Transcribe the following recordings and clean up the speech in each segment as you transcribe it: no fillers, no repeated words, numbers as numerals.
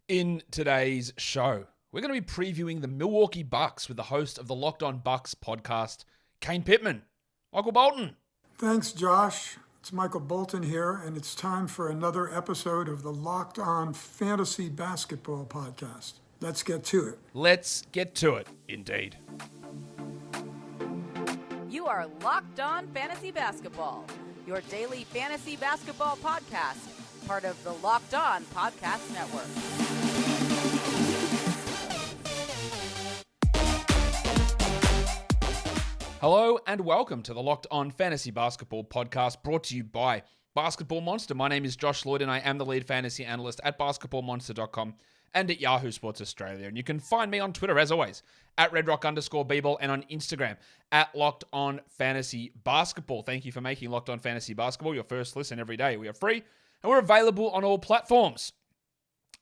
In today's show, we're going to be previewing the Milwaukee Bucks with the host of the Locked On Bucks podcast, Kane Pittman. Michael Bolton. Thanks, Josh. It's Michael Bolton here, and it's time for another episode of the Locked On Fantasy Basketball podcast. Let's get to it. Let's get to it, indeed. You are Locked On Fantasy Basketball, your daily fantasy basketball podcast, part of the Locked On Podcast Network. Hello and welcome to the Locked On Fantasy Basketball podcast brought to you by Basketball Monster. My name is Josh Lloyd and I am the lead fantasy analyst at basketballmonster.com and at Yahoo Sports Australia. And you can find me on Twitter, as always, at redrock_bball and on Instagram at Locked On Fantasy Basketball. Thank you for making Locked On Fantasy Basketball your first listen every day. We are free and we're available on all platforms.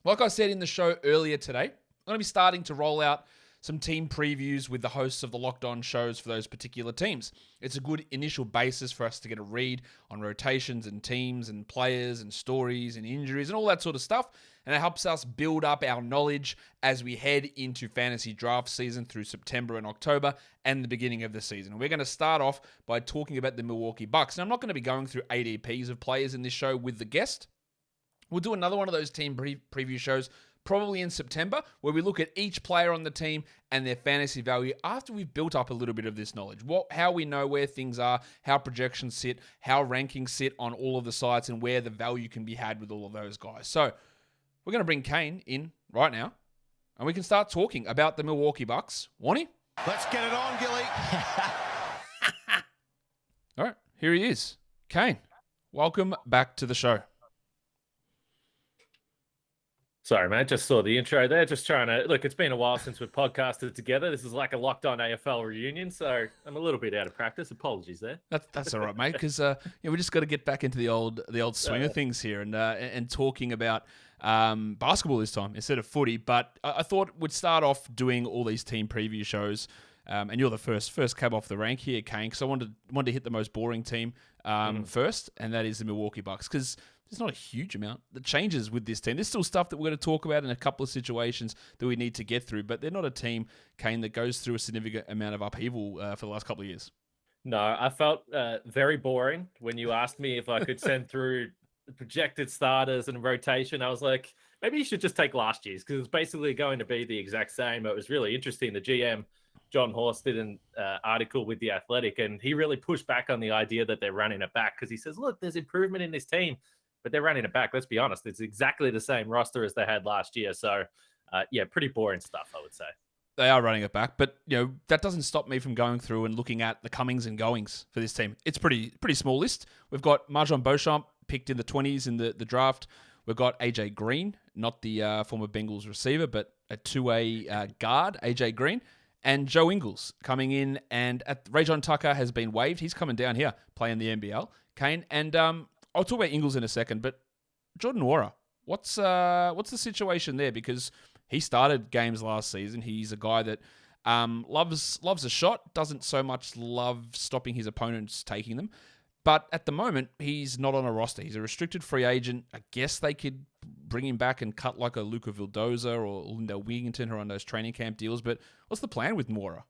Like I said in the show earlier today, I'm going to be starting to roll out some team previews with the hosts of the Locked On shows for those particular teams. It's a good initial basis for us to get a read on rotations and teams and players and stories and injuries and all that sort of stuff. And it helps us build up our knowledge as we head into fantasy draft season through September and October and the beginning of the season. We're going to start off by talking about the Milwaukee Bucks. Now, I'm not going to be going through ADPs of players in this show with the guest. We'll do another one of those team preview shows probably in September, where we look at each player on the team and their fantasy value after we've built up a little bit of this knowledge. How we know where things are, how projections sit, how rankings sit on all of the sites, and where the value can be had with all of those guys. So we're going to bring Kane in right now, and we can start talking about the Milwaukee Bucks. Warnie? Let's get it on, Gilly. All right, here he is. Kane, welcome back to the show. Sorry, man. Just saw the intro there. Just trying to look. It's been a while since we've podcasted together. This is like a Locked On AFL reunion, so I'm a little bit out of practice. Apologies there. That's all right, mate. Because we just got to get back into the old swing of things here and talking about basketball this time instead of footy. But I thought we'd start off doing all these team preview shows. And you're the first cab off the rank here, Kane, because I wanted to hit the most boring team first, and that is the Milwaukee Bucks, because there's not a huge amount that changes with this team. There's still stuff that we're going to talk about in a couple of situations that we need to get through, but they're not a team, Kane, that goes through a significant amount of upheaval for the last couple of years. No, I felt very boring when you asked me if I could send through the projected starters and rotation. I was like, maybe you should just take last year's, because it's basically going to be the exact same. It was really interesting. The GM, John Horst, did an article with The Athletic, and he really pushed back on the idea that they're running it back, because he says, look, there's improvement in this team, but they're running it back. Let's be honest. It's exactly the same roster as they had last year. So, pretty boring stuff, I would say. They are running it back, but that doesn't stop me from going through and looking at the comings and goings for this team. It's pretty small list. We've got Marjon Beauchamp picked in the 20s in the draft. We've got AJ Green, not the former Bengals receiver, but a two-way guard, AJ Green. And Joe Ingles coming in, and Rajon Tucker has been waived. He's coming down here playing the NBL, Kane. And I'll talk about Ingles in a second, but Jordan Nwora, what's the situation there? Because he started games last season. He's a guy that loves a shot, doesn't so much love stopping his opponents taking them. But at the moment, he's not on a roster. He's a restricted free agent. I guess they could bring him back and cut like a Luka Vildoza or Lindell Wigginton who are on those training camp deals. But what's the plan with Nwora?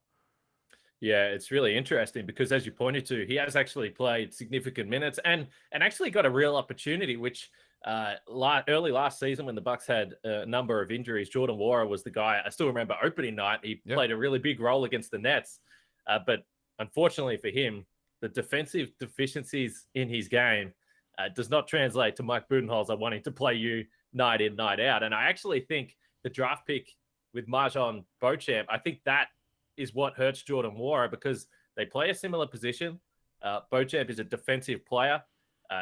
Yeah, it's really interesting because, as you pointed to, he has actually played significant minutes and actually got a real opportunity, which early last season when the Bucks had a number of injuries, Jordan Nwora was the guy. I still remember opening night. He played a really big role against the Nets. But unfortunately for him, the defensive deficiencies in his game does not translate to Mike Budenholzer wanting to play you night in, night out. And I actually think the draft pick with Marjon Beauchamp, I think that is what hurts Jordan Nwora because they play a similar position. Beauchamp is a defensive player,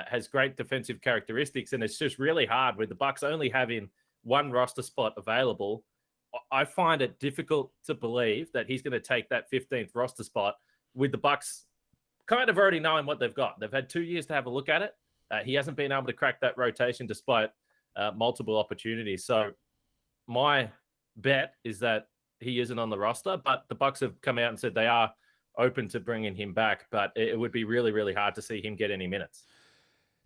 has great defensive characteristics, and it's just really hard with the Bucks only having one roster spot available. I find it difficult to believe that he's going to take that 15th roster spot with the Bucks kind of already knowing what they've got. They've had 2 years to have a look at it. He hasn't been able to crack that rotation despite multiple opportunities. So my bet is that he isn't on the roster, but the Bucks have come out and said they are open to bringing him back, but it would be really, really hard to see him get any minutes.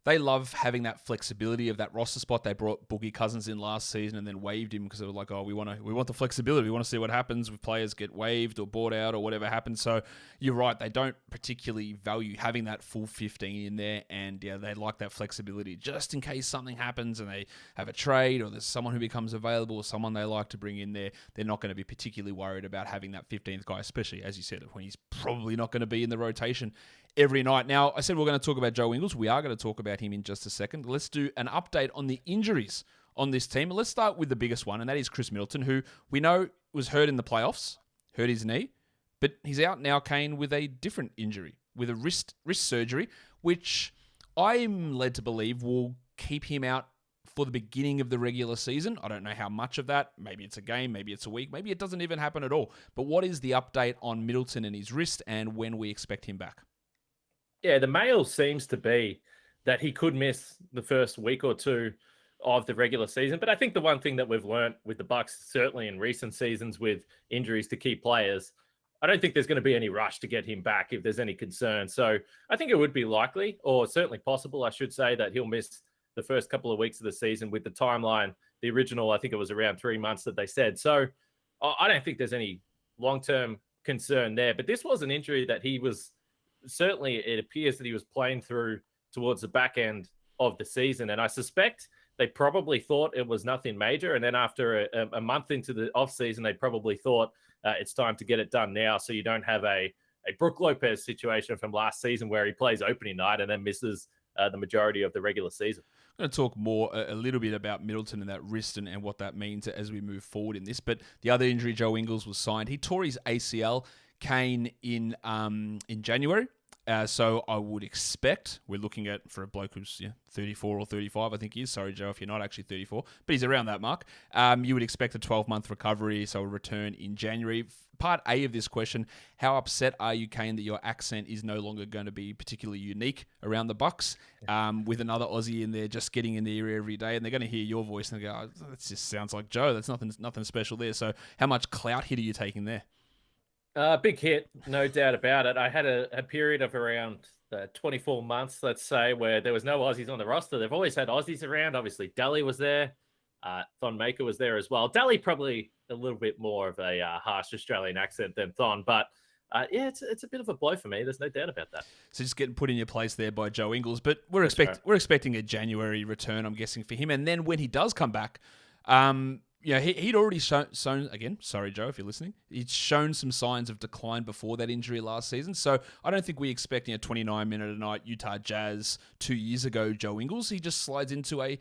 they love having that flexibility of that roster spot. They brought Boogie Cousins in last season and then waived him because they were like, oh, we want the flexibility. We want to see what happens if players get waived or bought out or whatever happens. So you're right. They don't particularly value having that full 15 in there. And yeah, they like that flexibility just in case something happens and they have a trade or there's someone who becomes available or someone they like to bring in there. They're not going to be particularly worried about having that 15th guy, especially, as you said, when he's probably not going to be in the rotation every night. Now, I said we're going to talk about Joe Ingles. We are going to talk about him in just a second. Let's do an update on the injuries on this team. Let's start with the biggest one, and that is Chris Middleton, who we know was hurt in the playoffs, hurt his knee, but he's out now, Kane, with a different injury, with a wrist surgery, which I'm led to believe will keep him out for the beginning of the regular season. I don't know how much of that. Maybe it's a game, maybe it's a week, maybe it doesn't even happen at all. But what is the update on Middleton and his wrist and when we expect him back? Yeah, the mail seems to be that he could miss the first week or two of the regular season. But I think the one thing that we've learned with the Bucks, certainly in recent seasons with injuries to key players, I don't think there's going to be any rush to get him back if there's any concern. So I think it would be likely, or certainly possible, I should say, that he'll miss the first couple of weeks of the season with the timeline. The original, I think it was around 3 months that they said. So I don't think there's any long-term concern there. But this was an injury that he was, certainly it appears that he was playing through towards the back end of the season. And I suspect they probably thought it was nothing major. And then after a month into the off season, they probably thought it's time to get it done now. So you don't have a Brook Lopez situation from last season where he plays opening night and then misses the majority of the regular season. I'm going to talk more a little bit about Middleton and that wrist and what that means as we move forward in this. But the other injury, Joe Ingles was signed. He tore his ACL, Kane, in January. So I would expect, we're looking at, for a bloke who's 34 or 35, I think he is. Sorry, Joe, if you're not actually 34. But he's around that mark. You would expect a 12-month recovery, so a return in January. Part A of this question, how upset are you, Kane, that your accent is no longer going to be particularly unique around the Bucks, with another Aussie in there just getting in the ear every day, and they're going to hear your voice and they go, oh, that just sounds like Joe. That's nothing special there. So how much clout hit are you taking there? Big hit, no doubt about it. I had a period of around 24 months, let's say, where there was no Aussies on the roster. They've always had Aussies around. Obviously, Daly was there. Thon Maker was there as well. Daly probably a little bit more of a harsh Australian accent than Thon, but it's a bit of a blow for me. There's no doubt about that. So just getting put in your place there by Joe Ingles, but we're expecting a January return, I'm guessing, for him. And then when he does come back, he'd already shown again. Sorry, Joe, if you're listening. He'd shown some signs of decline before that injury last season. So I don't think we expect 29-minute-a-night Utah Jazz 2 years ago Joe Ingles. He just slides into a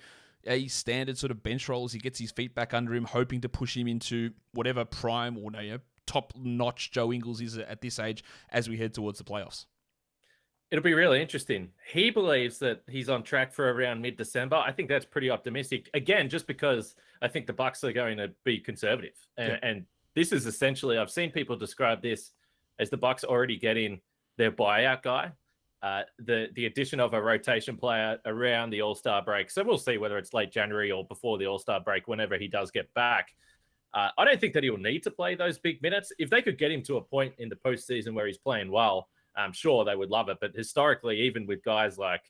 standard sort of bench role as he gets his feet back under him, hoping to push him into whatever prime or top-notch Joe Ingles is at this age as we head towards the playoffs. It'll be really interesting. He believes that he's on track for around mid-December. I think that's pretty optimistic. Again, just because I think the Bucks are going to be conservative. And this is essentially, I've seen people describe this as the Bucks already getting their buyout guy, the addition of a rotation player around the All-Star break. So we'll see whether it's late January or before the All-Star break, whenever he does get back. I don't think that he'll need to play those big minutes. If they could get him to a point in the postseason where he's playing well, I'm sure they would love it. But historically, even with guys like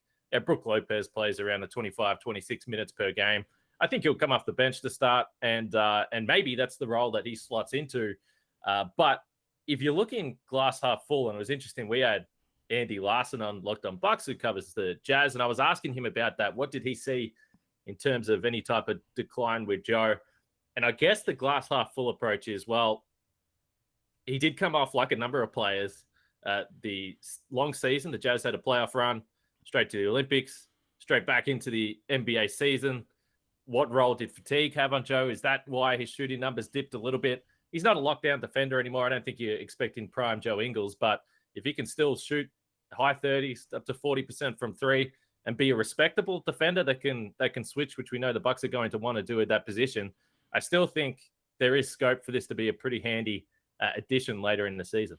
Brook Lopez plays around the 25, 26 minutes per game, I think he'll come off the bench to start, and maybe that's the role that he slots into. But if you're looking glass half full, and it was interesting, we had Andy Larson on Locked On Bucks, who covers the Jazz, and I was asking him about that. What did he see in terms of any type of decline with Joe? And I guess the glass half full approach is, well, he did come off like a number of players. The long season, the Jazz had a playoff run, straight to the Olympics, straight back into the NBA season. What role did fatigue have on Joe? Is that why his shooting numbers dipped a little bit? He's not a lockdown defender anymore. I don't think you're expecting prime Joe Ingles, but if he can still shoot high 30s up to 40% from three and be a respectable defender that can switch, which we know the Bucks are going to want to do at that position, I still think there is scope for this to be a pretty handy addition later in the season.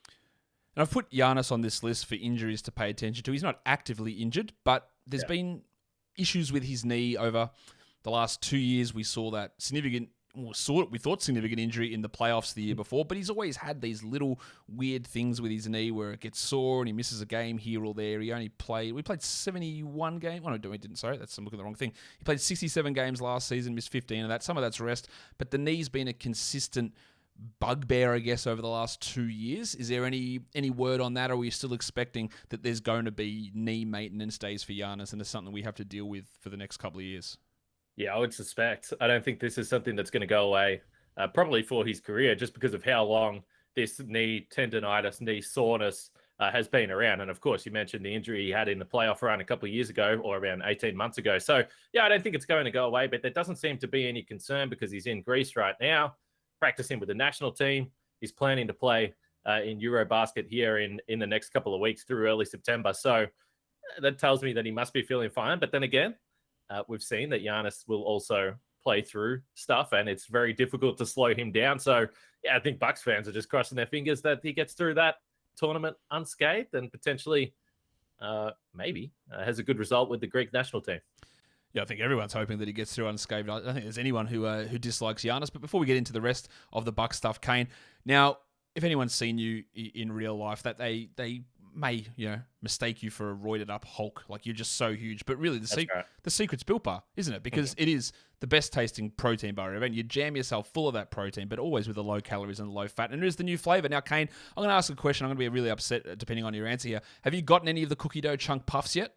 And I've put Giannis on this list for injuries to pay attention to. He's not actively injured, but there's been issues with his knee over the last 2 years. We saw that significant we thought significant injury in the playoffs the year before, but he's always had these little weird things with his knee where it gets sore and he misses a game here or there. We played 71 games. Oh, no, we didn't. Sorry, I'm looking at the wrong thing. He played 67 games last season, missed 15 of that. Some of that's rest, but the knee's been a consistent bugbear, I guess, over the last 2 years. Is there any word on that, or are we still expecting that there's going to be knee maintenance days for Giannis and it's something we have to deal with for the next couple of years? Yeah, I would suspect. I don't think this is something that's going to go away, probably for his career, just because of how long this knee tendonitis, knee soreness has been around. And of course, you mentioned the injury he had in the playoff run a couple of years ago, or around 18 months ago. So, yeah, I don't think it's going to go away, but there doesn't seem to be any concern because he's in Greece right now, practicing with the national team. He's planning to play in Eurobasket here in the next couple of weeks through early September. So that tells me that he must be feeling fine. But then again, we've seen that Giannis will also play through stuff, and it's very difficult to slow him down. So, yeah, I think Bucks fans are just crossing their fingers that he gets through that tournament unscathed and potentially maybe has a good result with the Greek national team. Yeah, I think everyone's hoping that he gets through unscathed. I don't think there's anyone who dislikes Giannis. But before we get into the rest of the Bucks stuff, Kane, now, if anyone's seen you in real life, that they may, mistake you for a roided up Hulk. Like, you're just so huge. But really, the secret's Built Bar, isn't it? Because it is the best tasting protein bar ever. And you jam yourself full of that protein, but always with the low calories and low fat. And it is the new flavor. Now, Kane, I'm going to ask a question. I'm going to be really upset depending on your answer here. Have you gotten any of the cookie dough chunk puffs yet?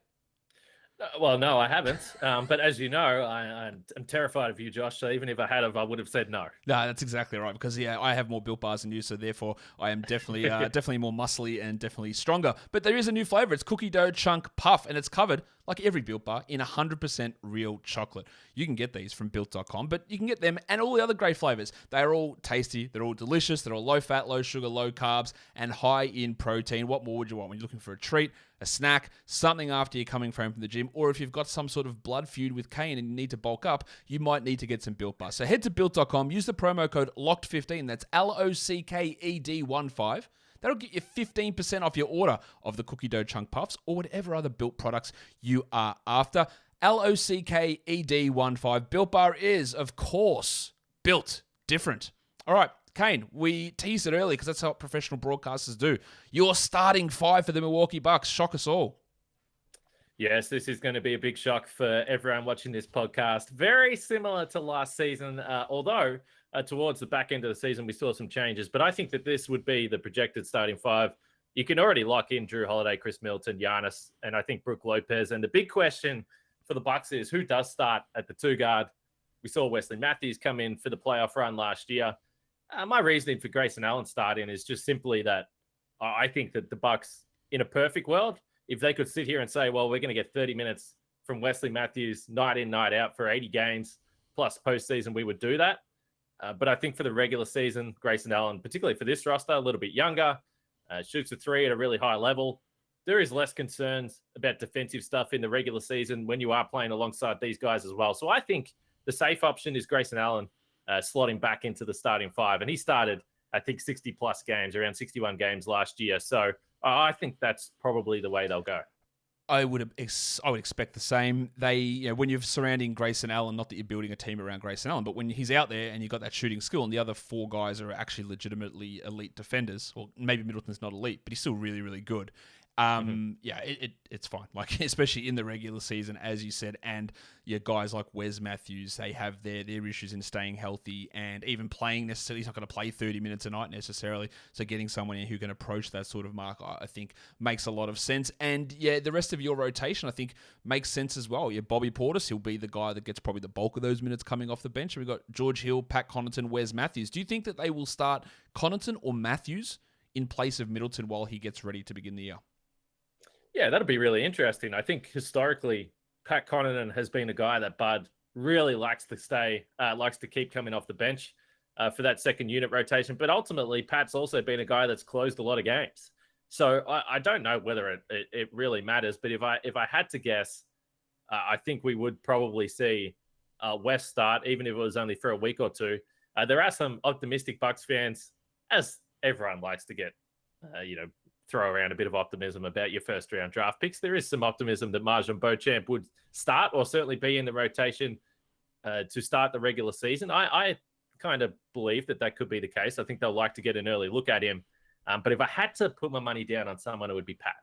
Well, no, I haven't. But as you know, I'm terrified of you, Josh. So even if I had, I would have said no. No, that's exactly right. Because I have more Built Bars than you, so therefore I am definitely definitely more muscly and definitely stronger. But there is a new flavor. It's cookie dough chunk puff, and it's covered, like every Built Bar, in 100% real chocolate. You can get these from Built.com, but you can get them and all the other great flavors. They are all tasty. They're all delicious. They're all low fat, low sugar, low carbs, and high in protein. What more would you want when you're looking for a treat, a snack, something after you're coming home from the gym, or if you've got some sort of blood feud with Kane and you need to bulk up, you might need to get some Built Bar. So head to Built.com, use the promo code LOCKED15, that's LOCKED15. That'll get you 15% off your order of the cookie dough chunk puffs or whatever other Built products you are after. LOCKED15. Built Bar is, of course, built different. All right, Kane, we teased it early because that's how professional broadcasters do. Your starting five for the Milwaukee Bucks. Shock us all. Yes, this is going to be a big shock for everyone watching this podcast. Very similar to last season, although towards the back end of the season, we saw some changes. But I think that this would be the projected starting five. You can already lock in Drew Holiday, Chris Middleton, Giannis, and I think Brook Lopez. And the big question for the Bucks is who does start at the two guard. We saw Wesley Matthews come in for the playoff run last year. My reasoning for Grayson Allen starting is just simply that I think that the Bucks, in a perfect world, if they could sit here and say, well, we're going to get 30 minutes from Wesley Matthews night in, night out for 80 games plus postseason, we would do that. But I think for the regular season, Grayson Allen, particularly for this roster, a little bit younger, shoots a three at a really high level. There is less concerns about defensive stuff in the regular season when you are playing alongside these guys as well. So I think the safe option is Grayson Allen slotting back into the starting five. And he started, I think, 60-plus games, around 61 games last year. So I think that's probably the way they'll go. I would expect the same. When you're surrounding Grayson Allen, not that you're building a team around Grayson Allen, but when he's out there and you've got that shooting skill and the other four guys are actually legitimately elite defenders, or maybe Middleton's not elite, but he's still really, really good. It's fine. Like, especially in the regular season, as you said, and guys like Wes Matthews, they have their issues in staying healthy and even playing necessarily. He's not going to play 30 minutes a night necessarily. So getting someone in who can approach that sort of mark, I think, makes a lot of sense. And the rest of your rotation, I think, makes sense as well. Bobby Portis, he'll be the guy that gets probably the bulk of those minutes coming off the bench. And we've got George Hill, Pat Connaughton, Wes Matthews. Do you think that they will start Connaughton or Matthews in place of Middleton while he gets ready to begin the year? Yeah, that'll be really interesting. I think historically, Pat Connaughton has been a guy that Bud really likes to keep coming off the bench for that second unit rotation. But ultimately, Pat's also been a guy that's closed a lot of games. So I don't know whether it really matters. But if I had to guess, I think we would probably see Wes start, even if it was only for a week or two. There are some optimistic Bucks fans, as everyone likes to get, throw around a bit of optimism about your first round draft picks. There is some optimism that MarJon Beauchamp would start or certainly be in the rotation to start the regular season. I kind of believe that could be the case. I think they'll like to get an early look at him. But if I had to put my money down on someone, it would be Pat.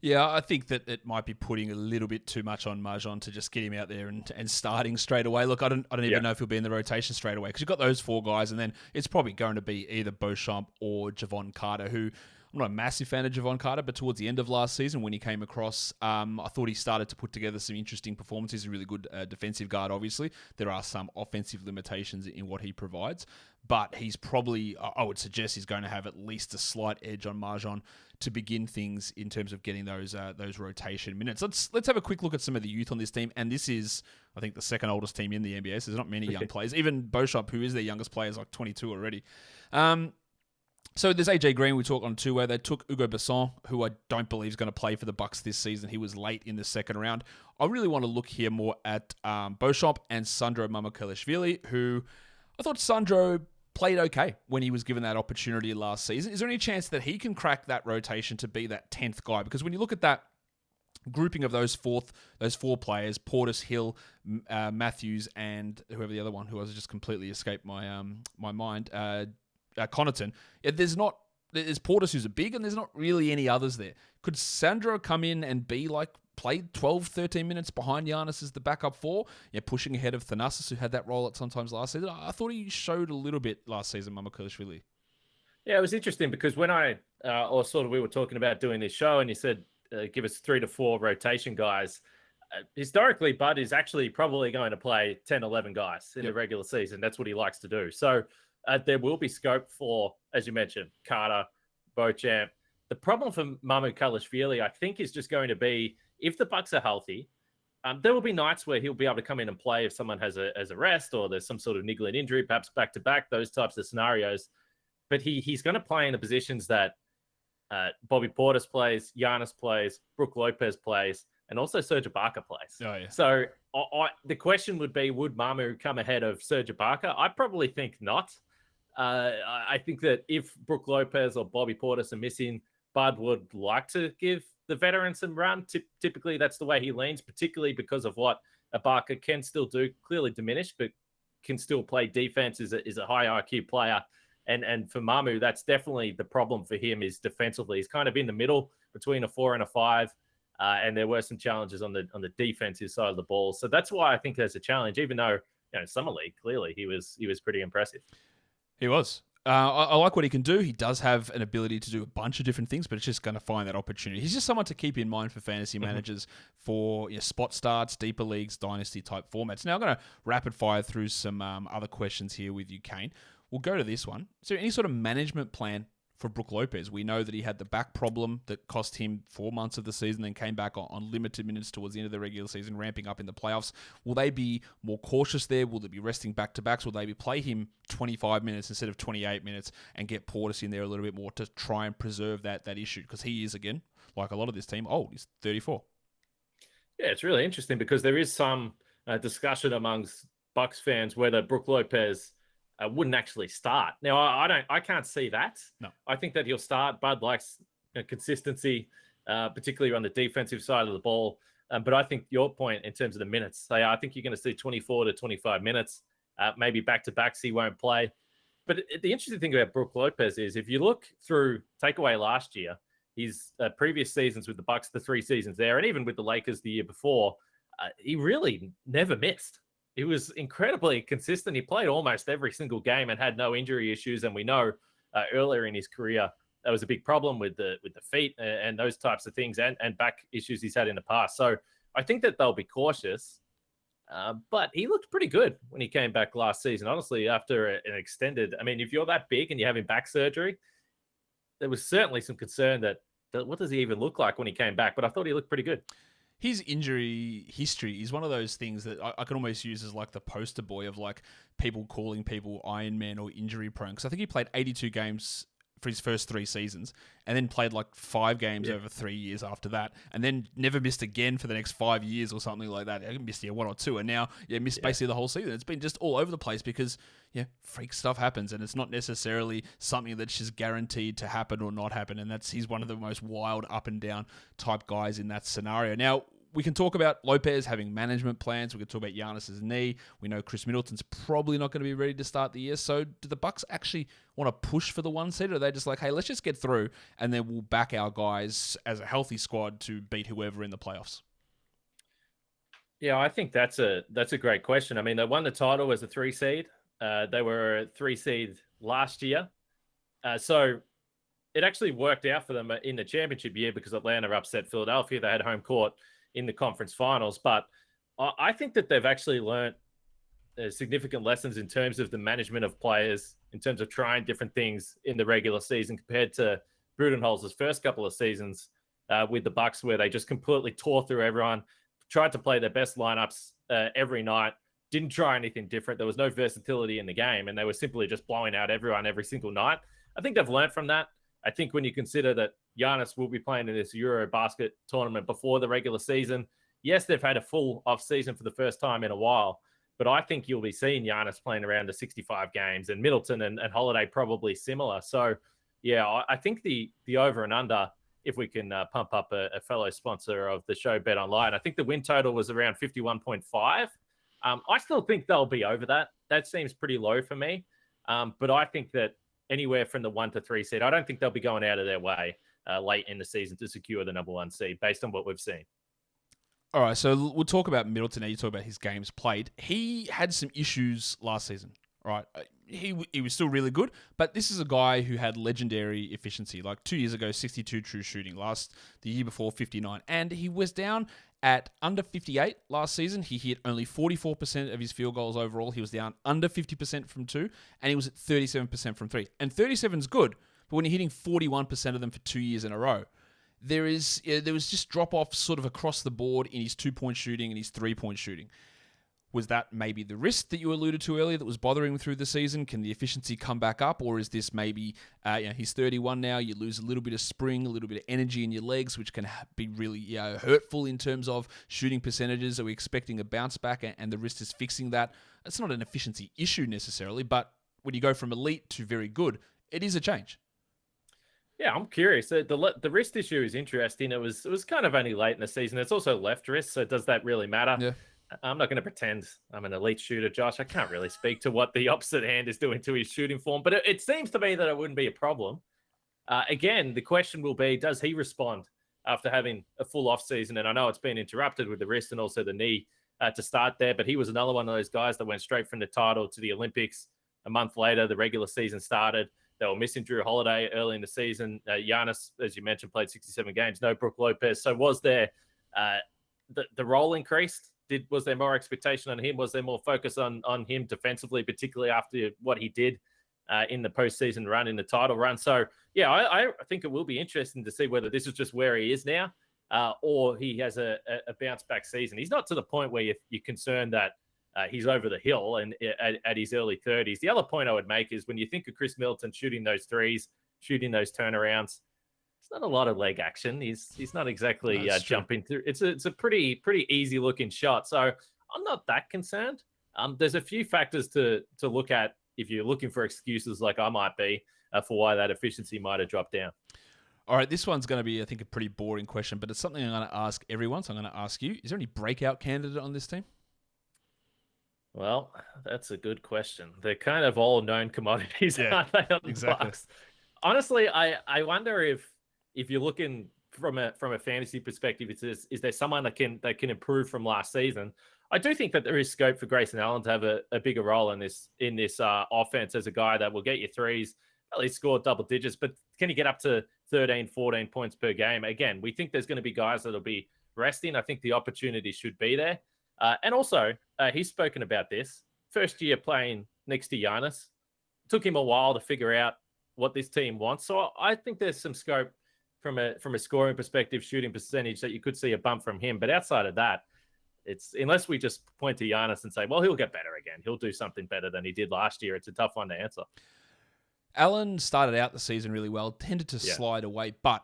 Yeah, I think that it might be putting a little bit too much on Marjon to just get him out there and starting straight away. Look, I don't even know if he'll be in the rotation straight away because you've got those four guys, and then it's probably going to be either Beauchamp or Javon Carter, who I'm not a massive fan of Javon Carter, but towards the end of last season when he came across, I thought he started to put together some interesting performances. He's a really good defensive guard, obviously. There are some offensive limitations in what he provides, but he's probably, I would suggest he's going to have at least a slight edge on Marjon to begin things in terms of getting those rotation minutes. Let's have a quick look at some of the youth on this team, and this is, I think, the second oldest team in the NBA, so there's not many young players. Even Beauchamp, who is their youngest player, is like 22 already. So there's AJ Green we talked on two-way. They took Hugo Besson, who I don't believe is going to play for the Bucks this season. He was late in the second round. I really want to look here more at Beauchamp and Sandro Mamukelashvili, who I thought Sandro played okay when he was given that opportunity last season. Is there any chance that he can crack that rotation to be that 10th guy? Because when you look at that grouping of those four players, Portis, Hill, Matthews, and whoever the other one who has just completely escaped my mind, Connaughton, there's Portis who's a big, and there's not really any others there. Could Sandro come in and be like, play 12, 13 minutes behind Giannis as the backup four, pushing ahead of Thanasis, who had that role at sometimes last season? I thought he showed a little bit last season, Mamukelashvili. Yeah, it was interesting because when we were talking about doing this show, and you said, give us 3 to 4 rotation guys. Historically, Bud is actually probably going to play 10, 11 guys in the regular season. That's what he likes to do. So there will be scope for, as you mentioned, Carter, Beauchamp. The problem for Mamukelashvili, I think, is just going to be if the Bucks are healthy, there will be nights where he'll be able to come in and play if someone has a rest or there's some sort of niggling injury, perhaps back-to-back, those types of scenarios. But he's going to play in the positions that Bobby Portis plays, Giannis plays, Brook Lopez plays, and also Serge Ibaka plays. Oh, yeah. So the question would be, would Mamu come ahead of Serge Ibaka? I probably think not. I think that if Brook Lopez or Bobby Portis are missing, Bud would like to give the veteran some run. Typically, that's the way he leans, particularly because of what Ibaka can still do, clearly diminished, but can still play defense, is a high IQ player. And for Mamu, that's definitely the problem for him, is defensively. He's kind of in the middle between a 4 and a 5. And there were some challenges on the defensive side of the ball. So that's why I think there's a challenge, even though, Summer League, clearly he was pretty impressive. He was. I like what he can do. He does have an ability to do a bunch of different things, but it's just going to find that opportunity. He's just someone to keep in mind for fantasy managers for spot starts, deeper leagues, dynasty type formats. Now I'm going to rapid fire through some other questions here with you, Kane. We'll go to this one. Is there any sort of management plan for Brook Lopez? We know that he had the back problem that cost him 4 months of the season, then came back on limited minutes towards the end of the regular season, ramping up in the playoffs. Will they be more cautious there? Will they be resting back-to-backs? Will they play him 25 minutes instead of 28 minutes and get Portis in there a little bit more to try and preserve that issue? Because he is, again, like a lot of this team, old. He's 34. Yeah, it's really interesting because there is some discussion amongst Bucks fans whether Brook Lopez wouldn't actually start. Now, I can't see that. No. I think that he'll start. Bud likes consistency, particularly on the defensive side of the ball. But I think your point in terms of the minutes, I think you're going to see 24 to 25 minutes, maybe back-to-backs he won't play. But the interesting thing about Brook Lopez is if you look through takeaway last year, his previous seasons with the Bucks, the 3 seasons there, and even with the Lakers the year before, he really never missed. He was incredibly consistent. He played almost every single game and had no injury issues. And we know earlier in his career, that was a big problem with the feet and those types of things and back issues he's had in the past. So I think that they'll be cautious. But he looked pretty good when he came back last season. Honestly, after an extended, if you're that big and you're having back surgery, there was certainly some concern that what does he even look like when he came back? But I thought he looked pretty good. His injury history is one of those things that I can almost use as like the poster boy of like people calling people Iron Man or injury prone. Because I think he played 82 games for his first 3 seasons and then played like 5 games over 3 years after that and then never missed again for the next 5 years or something like that. I missed 1 or 2 and now missed basically the whole season. It's been just all over the place because freak stuff happens and it's not necessarily something that's just guaranteed to happen or not happen. And he's one of the most wild up and down type guys in that scenario. Now, we can talk about Lopez having management plans. We can talk about Giannis's knee. We know Chris Middleton's probably not going to be ready to start the year. So do the Bucks actually want to push for the 1 seed, or are they just like, hey, let's just get through and then we'll back our guys as a healthy squad to beat whoever in the playoffs? Yeah, I think that's a great question. I mean, they won the title as a 3 seed. They were a 3 seed last year. So it actually worked out for them in the championship year because Atlanta upset Philadelphia. They had home court in the conference finals. But I think that they've actually learned significant lessons in terms of the management of players, in terms of trying different things in the regular season compared to Budenholzer's first couple of seasons with the Bucks, where they just completely tore through everyone, tried to play their best lineups every night, didn't try anything different. There was no versatility in the game, and they were simply just blowing out everyone every single night. I think they've learned from that. I think when you consider that Giannis will be playing in this Euro basket tournament before the regular season, yes, they've had a full off season for the first time in a while, but I think you'll be seeing Giannis playing around the 65 games, and Middleton and Holiday probably similar. So, yeah, I think the over and under, if we can pump up a fellow sponsor of the show, Bet Online, I think the win total was around 51.5. I still think they'll be over that. That seems pretty low for me. But I think that anywhere from the 1 to 3 seed, I don't think they'll be going out of their way late in the season to secure the number 1 seed based on what we've seen. All right, so we'll talk about Middleton now. You talk about his games played. He had some issues last season, right? He was still really good, but this is a guy who had legendary efficiency. Like 2 years ago, 62 true shooting. The year before, 59. And he was down at under 58 last season. He hit only 44% of his field goals overall. He was down under 50% from 2, and he was at 37% from 3. And 37 is good, but when you're hitting 41% of them for 2 years in a row, there was just drop-off sort of across the board in his 2-point shooting and his 3-point shooting. Was that maybe the risk that you alluded to earlier that was bothering him through the season? Can the efficiency come back up? Or is this maybe, he's 31 now, you lose a little bit of spring, a little bit of energy in your legs, which can be really hurtful in terms of shooting percentages? Are we expecting a bounce back and the wrist is fixing that? It's not an efficiency issue necessarily, but when you go from elite to very good, it is a change. Yeah, I'm curious. The wrist issue is interesting. It was kind of only late in the season. It's also left wrist, so does that really matter? Yeah. I'm not going to pretend I'm an elite shooter, Josh. I can't really speak to what the opposite hand is doing to his shooting form, but it seems to me that it wouldn't be a problem. Again, the question will be, does he respond after having a full off season? And I know it's been interrupted with the wrist and also the knee to start there, but he was another one of those guys that went straight from the title to the Olympics. A month later, the regular season started. They were missing Drew Holiday early in the season. Giannis, as you mentioned, played 67 games. No Brook Lopez. So was there the role increased? Was there more expectation on him? Was there more focus on him defensively, particularly after what he did in the postseason run, in the title run? So, yeah, I think it will be interesting to see whether this is just where he is now or he has a bounce back season. He's not to the point where you're concerned that he's over the hill and at his early 30s. The other point I would make is when you think of Chris Middleton shooting those threes, shooting those turnarounds, it's not a lot of leg action. He's not exactly jumping through. It's a pretty easy looking shot. So I'm not that concerned. There's a few factors to look at if you're looking for excuses like I might be for why that efficiency might have dropped down. All right, this one's going to be, I think, a pretty boring question, but it's something I'm going to ask everyone. So I'm going to ask you, is there any breakout candidate on this team? Well, that's a good question. They're kind of all known commodities, aren't they, on the Bucks? Honestly, I wonder if you're looking from a fantasy perspective, is there someone that can improve from last season? I do think that there is scope for Grayson Allen to have a bigger role in this offense as a guy that will get you threes, at least score double digits, but can he get up to 13, 14 points per game? Again, we think there's going to be guys that'll be resting. I think the opportunity should be there. And also, he's spoken about this. First year playing next to Giannis. Took him a while to figure out what this team wants. So I think there's some scope from a scoring perspective, shooting percentage, that you could see a bump from him. But outside of that, it's unless we just point to Giannis and say, well, he'll get better again. He'll do something better than he did last year. It's a tough one to answer. Allen started out the season really well, tended to slide away, but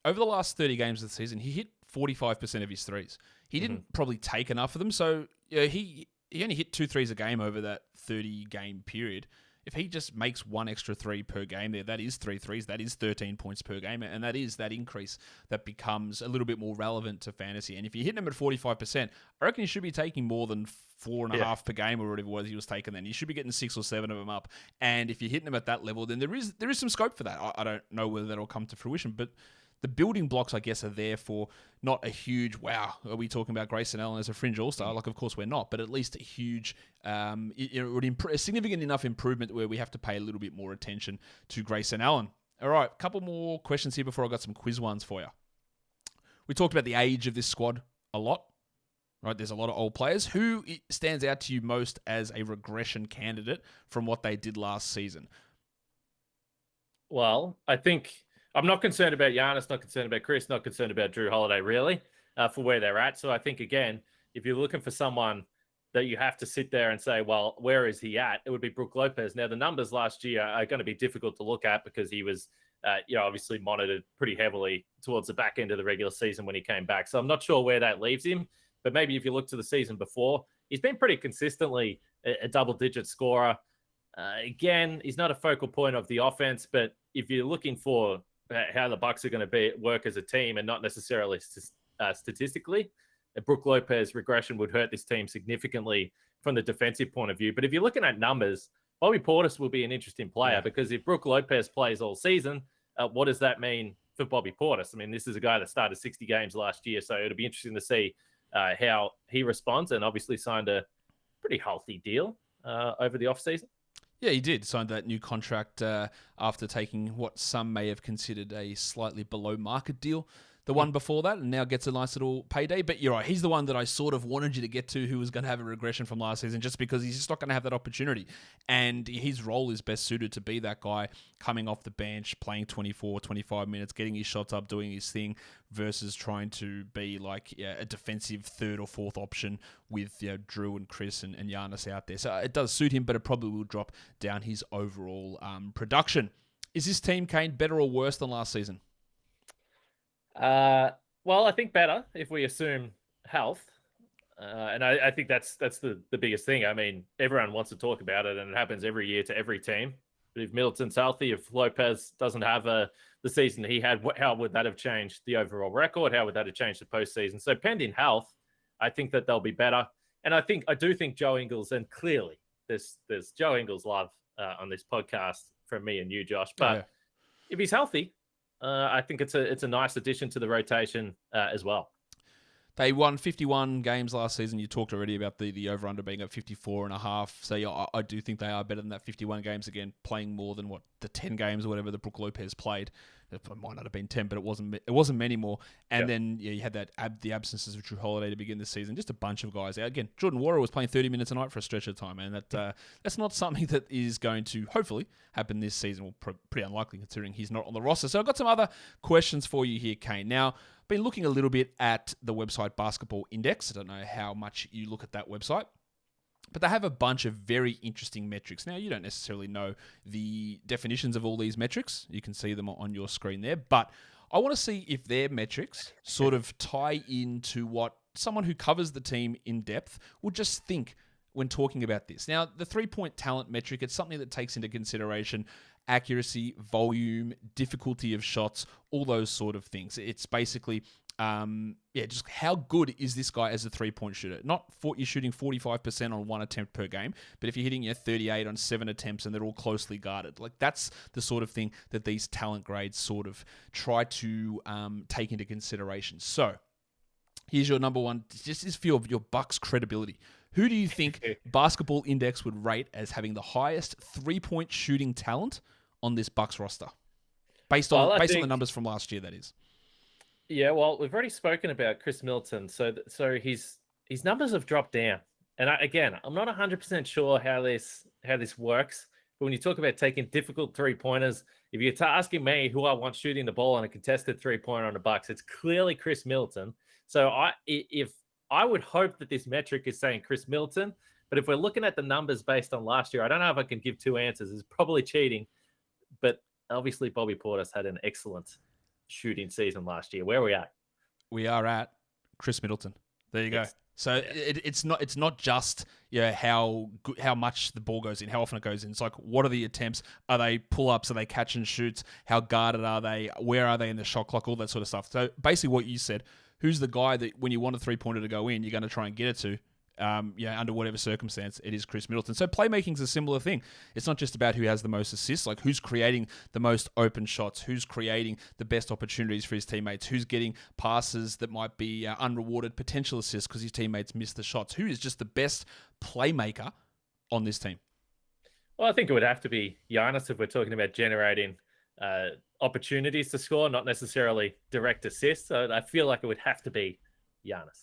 over the last 30 games of the season, he hit 45% of his threes. He didn't probably take enough of them, so he only hit 2 threes a game over that 30-game period. if he just makes one extra three per game there, that is 3 threes, that is 13 points per game, and that is that increase that becomes a little bit more relevant to fantasy. And if you're hitting him at 45%, I reckon you should be taking more than 4.5 per game or whatever it was he was taking then. You should be getting 6 or 7 of them up. And if you're hitting them at that level, then there is some scope for that. I don't know whether that'll come to fruition, but the building blocks, I guess, are there for not a huge, wow, are we talking about Grayson Allen as a fringe all-star? Like, of course we're not, but at least a huge, a significant enough improvement where we have to pay a little bit more attention to Grayson Allen. All right, a couple more questions here before I got some quiz ones for you. We talked about the age of this squad a lot, right? There's a lot of old players. Who stands out to you most as a regression candidate from what they did last season? Well, I think I'm not concerned about Giannis, not concerned about Chris, not concerned about Drew Holiday, really, for where they're at. So I think, again, if you're looking for someone that you have to sit there and say, well, where is he at? It would be Brook Lopez. Now, the numbers last year are going to be difficult to look at because he was, obviously monitored pretty heavily towards the back end of the regular season when he came back. So I'm not sure where that leaves him. But maybe if you look to the season before, he's been pretty consistently a double-digit scorer. Again, he's not a focal point of the offense, but if you're looking for how the Bucks are going to work as a team and not necessarily statistically, Brook Lopez regression would hurt this team significantly from the defensive point of view. But if you're looking at numbers, Bobby Portis will be an interesting player because if Brook Lopez plays all season, what does that mean for Bobby Portis? I mean, this is a guy that started 60 games last year, so it'll be interesting to see how he responds, and obviously signed a pretty healthy deal over the offseason. Yeah, he did. Signed that new contract after taking what some may have considered a slightly below market deal. The one before that, and now gets a nice little payday. But you're right, he's the one that I sort of wanted you to get to, who was going to have a regression from last season, just because he's just not going to have that opportunity. And his role is best suited to be that guy coming off the bench, playing 24, 25 minutes, getting his shots up, doing his thing, versus trying to be like a defensive third or fourth option with Drew and Chris and Giannis out there. So it does suit him, but it probably will drop down his overall production. Is this team, Kane, better or worse than last season? Well, I think better if we assume health. And I think that's the biggest thing. I mean, everyone wants to talk about it, and it happens every year to every team. But if Middleton's healthy, if Lopez doesn't have the season he had, how would that have changed the overall record? How would that have changed the postseason? So pending health, I think that they'll be better. And I do think Joe Ingles, and clearly there's Joe Ingles love on this podcast from me and you, Josh. But if he's healthy, I think it's a nice addition to the rotation as well. They won 51 games last season. You talked already about the over-under being at 54.5. So yeah, I do think they are better than that 51 games. Again, playing more than the 10 games or whatever that Brook Lopez played. It might not have been 10, but it wasn't many more. And then you had the absences of Drew Holiday to begin the season. Just a bunch of guys out. Again, Jordan Warrior was playing 30 minutes a night for a stretch of time, and that's not something that is going to hopefully happen this season. Well, pretty unlikely considering he's not on the roster. So I've got some other questions for you here, Kane. Now, been looking a little bit at the website Basketball Index. I don't know how much you look at that website, but they have a bunch of very interesting metrics. Now, you don't necessarily know the definitions of all these metrics. You can see them on your screen there, but I want to see if their metrics sort of tie into what someone who covers the team in depth would just think when talking about this. Now, the 3-point talent metric, it's something that takes into consideration accuracy, volume, difficulty of shots, all those sort of things. It's basically, just how good is this guy as a 3-point shooter? Not you're shooting 45% on one attempt per game, but if you're hitting 38 on 7 attempts and they're all closely guarded, like that's the sort of thing that these talent grades sort of try to take into consideration. So here's your number one, just this feel of your Bucks credibility. Who do you think Basketball Index would rate as having the highest 3-point shooting talent on this Bucks roster? Based on the numbers from last year, that is. Yeah, well, we've already spoken about Chris Middleton. So his numbers have dropped down. And I'm not 100% sure how this works. But when you talk about taking difficult 3-pointers, if you're asking me who I want shooting the ball on a contested 3-pointer on the Bucks, it's clearly Chris Middleton. So I would hope that this metric is saying Chris Middleton, but if we're looking at the numbers based on last year, I don't know if I can give two answers. It's probably cheating, but obviously Bobby Portis had an excellent shooting season last year. Where are we at? We are at Chris Middleton. There you go. So it's not just how much the ball goes in, how often it goes in. It's like, what are the attempts? Are they pull-ups? Are they catch and shoots? How guarded are they? Where are they in the shot clock? All that sort of stuff. So basically what you said, who's the guy that when you want a three-pointer to go in, you're going to try and get it to? Under whatever circumstance, it is Chris Middleton. So playmaking's a similar thing. It's not just about who has the most assists, like who's creating the most open shots, who's creating the best opportunities for his teammates, who's getting passes that might be unrewarded potential assists because his teammates miss the shots. Who is just the best playmaker on this team? Well, I think it would have to be Giannis if we're talking about generating opportunities to score, not necessarily direct assists. So I feel like it would have to be Giannis.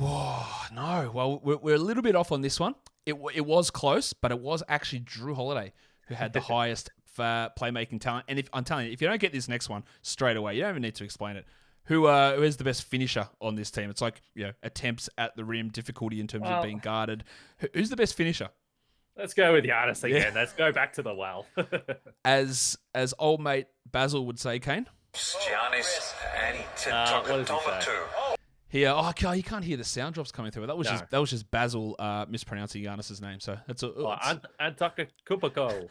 Oh, no. Well, we're a little bit off on this one. It was close, but it was actually Drew Holiday who had the highest playmaking talent. And I'm telling you, if you don't get this next one straight away, you don't even need to explain it. Who is the best finisher on this team? It's like, attempts at the rim, difficulty in terms of being guarded. Who's the best finisher? Let's go with Giannis again. Yeah. Let's go back to the well. As old mate Basil would say, Kane. Giannis what does he say? Here, you can't hear the sound drops coming through. That was just Basil mispronouncing Giannis's name. So that's Antetokounmpo.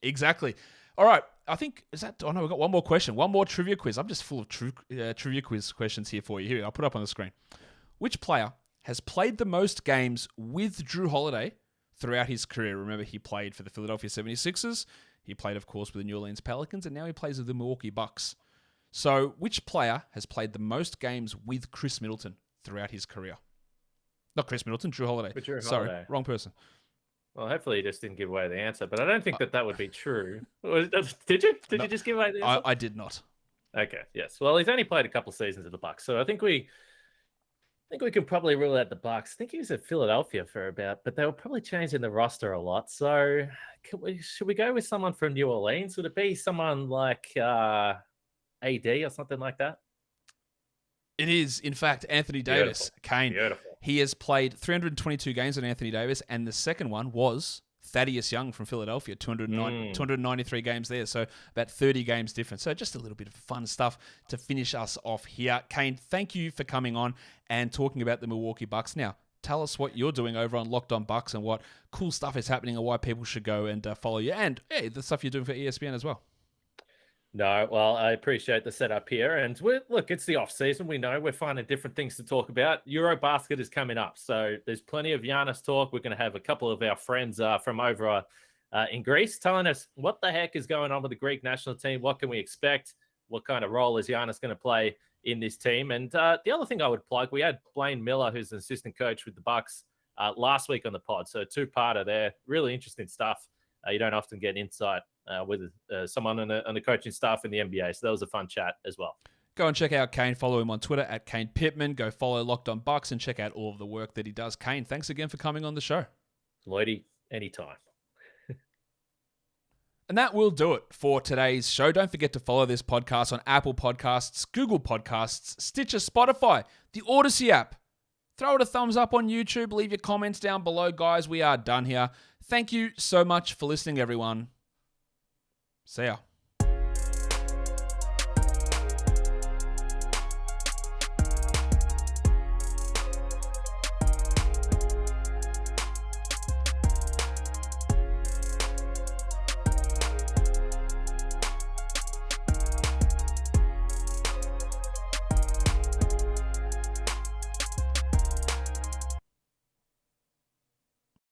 Exactly. All right, I think we've got one more question, one more trivia quiz. I'm just full of trivia quiz questions here for you. Here, I'll put it up on the screen. Which player has played the most games with Drew Holiday throughout his career? Remember, he played for the Philadelphia 76ers. He played, of course, with the New Orleans Pelicans, and now he plays with the Milwaukee Bucks. So, which player has played the most games with Chris Middleton throughout his career? Not Chris Middleton, Drew Holiday. Sorry, wrong person. Well, hopefully you just didn't give away the answer, but I don't think that would be true. Did you? Did you just give away the answer? I did not. Okay, yes. Well, he's only played a couple seasons at the Bucks, so I think we could probably rule out the Bucks. I think he was at Philadelphia for about, but they were probably changing the roster a lot. So, should we go with someone from New Orleans? Would it be someone like AD or something like that? It is, in fact, Anthony Davis. Beautiful. Kane. Beautiful. He has played 322 games with Anthony Davis, and the second one was Thaddeus Young from Philadelphia, 293 games there, so about 30 games difference. So just a little bit of fun stuff to finish us off here. Kane, thank you for coming on and talking about the Milwaukee Bucks. Now, tell us what you're doing over on Locked On Bucks and what cool stuff is happening and why people should go and follow you, and the stuff you're doing for ESPN as well. No, well, I appreciate the setup here. And look, it's the off season. We know we're finding different things to talk about. Eurobasket is coming up. So there's plenty of Giannis talk. We're going to have a couple of our friends from over in Greece telling us what the heck is going on with the Greek national team. What can we expect? What kind of role is Giannis going to play in this team? And the other thing I would plug, we had Blaine Miller, who's an assistant coach with the Bucks, last week on the pod. So two-parter there. Really interesting stuff. You don't often get insight with someone on the coaching staff in the NBA. So that was a fun chat as well. Go and check out Kane. Follow him on Twitter at Kane Pittman. Go follow Locked On Bucks and check out all of the work that he does. Kane, thanks again for coming on the show. Lloydie, anytime. And that will do it for today's show. Don't forget to follow this podcast on Apple Podcasts, Google Podcasts, Stitcher, Spotify, the Odyssey app. Throw it a thumbs up on YouTube. Leave your comments down below, guys. We are done here. Thank you so much for listening, everyone. See ya.